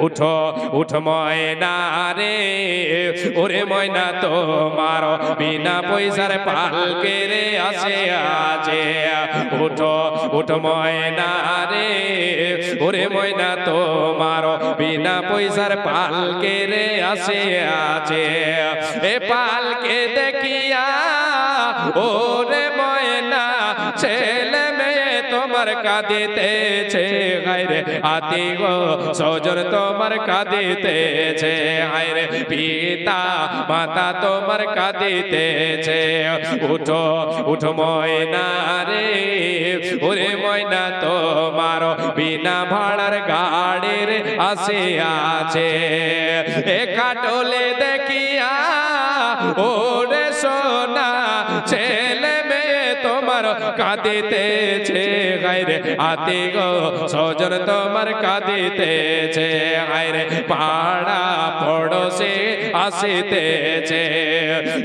উঠো উঠ ময়না রে ওরে ময়না তোমার বিনা পয়সার পালকে রে আসে আছে উঠো উঠ ময়না রে ওরে ময়না তোমার বিনা পয়সার পালকে রে আসে আছে এ পালকে দেখিয়া ওরে ময়না ছেলে মেয়ে তোমার কাঁদিতেছে হায়রে আত্মীয় স্বজন তোমার কাঁদিতেছে হায়রে পিতা মাতা তোমার কাঁদিতেছে উঠো উঠো ময়না রে ওরে ময়না তোমার বিনা ভাড়ার গাড়ির আসে আছে এ কাটলে দেখিয়া ওরে সোনা ছেলে মেয়ে তোমার কাঁদিতেছে হায়রে আত্মীয় স্বজন তোমার কাঁদিতেছে হায়রে পাড়া পড়োশে আসিতেছে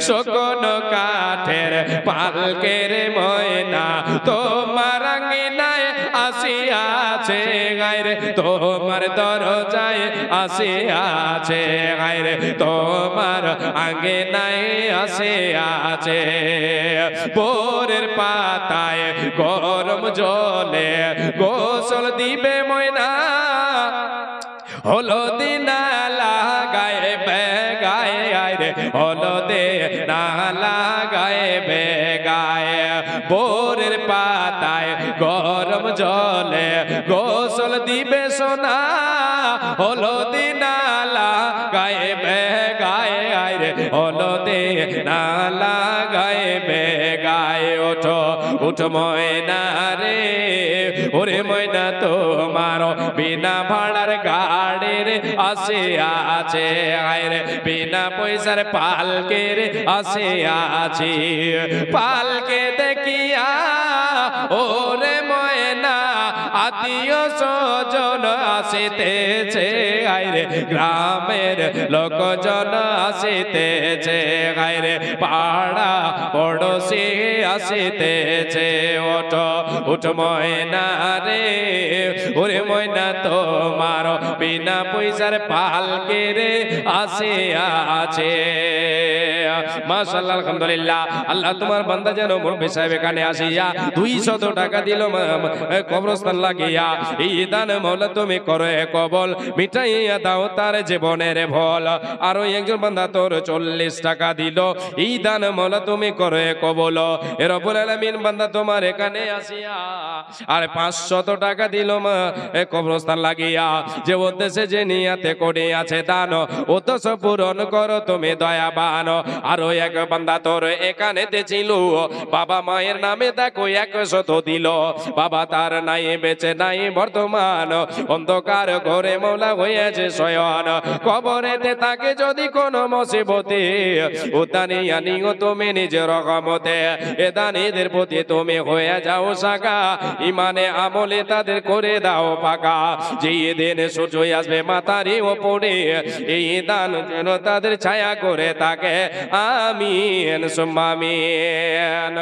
শকুন কাঠের পালকের ময়না তোমার আঙ্গিনায় আসিয়াছে হায়রে তোমার দরজায় আসিয়াছে হায়রে তোমার আঙ্গিনায় আসিয়াছে ভোরের পাতায় গরম জলে গোসল দিবে ময়না হলদি না লাগায় বেগায় আরে হলদে না লাগায় বেগায় ভোরের পাতায় গরম জলে গোসল দিবে সোনা হলদি না লাগায় বেগায় আরে হলদে না লাগায় বেগায় ওঠো উঠ ময়না রে ওরে ময়না তোমার বিনা ভাড়ার গাড়ির আসে আছে আরে বিনা পয়সার পালকের আসে আছে পালকে দেখিয়া ওরে ময়না আত্মীয় স্বজন আসিতেছে আরে গ্রামের লোকজন আসিতেছে আরে পাড়া পড়োশি আসিতেছে ওঠো উঠ ময়না রে ওরে ময়না তোমার বিনা পয়সার পালকে রে আসে আছে মাশাআল্লাহ আলহামদুলিল্লাহ আল্লাহ তোমার বান্দা যেন মুরব্বি সাহেব এখানে আসিয়া 200 টাকা দিল কবরস্থান লাগিয়া এই দান মওলা তুমি করে কবল মিটাইয়া দাও তার জীবনের ভল আরো একজন বান্দা তোর 40 টাকা দিল এই দান মওলা তুমি করে কবল এ রব্বুল আলামিন বান্দা তোমার এখানে আসিয়া আর 500 টাকা দিল কবরস্থান লাগিয়া যে উদ্দেশ্যে যে নিয়াতে করে আছে দান উদ্দেশ্য পূরণ করো তুমি দয়াবান আরো এক বান্দা তোর এখানে ছিল বাবা মায়ের নামে দেখো 100 দিল বাবা তার নাই বেঁচে নাই বর্তমান অন্ধকার ঘরে মওলা হয়েছে শয়ন কবরেতে তাকে যদি কোনো মুসিবতে উদানিয়া নিও তুমি নিজের রহমতে এ দানীদের প্রতি তুমি হয়ে যাও সাকা ইমানে আমলে তাদের করে দাও পাকা যে দিন সূর্য আসবে মাথারই ওপরে এই দান যেন তাদের ছায়া করে থাকে আমিন সুম্মা আমিন।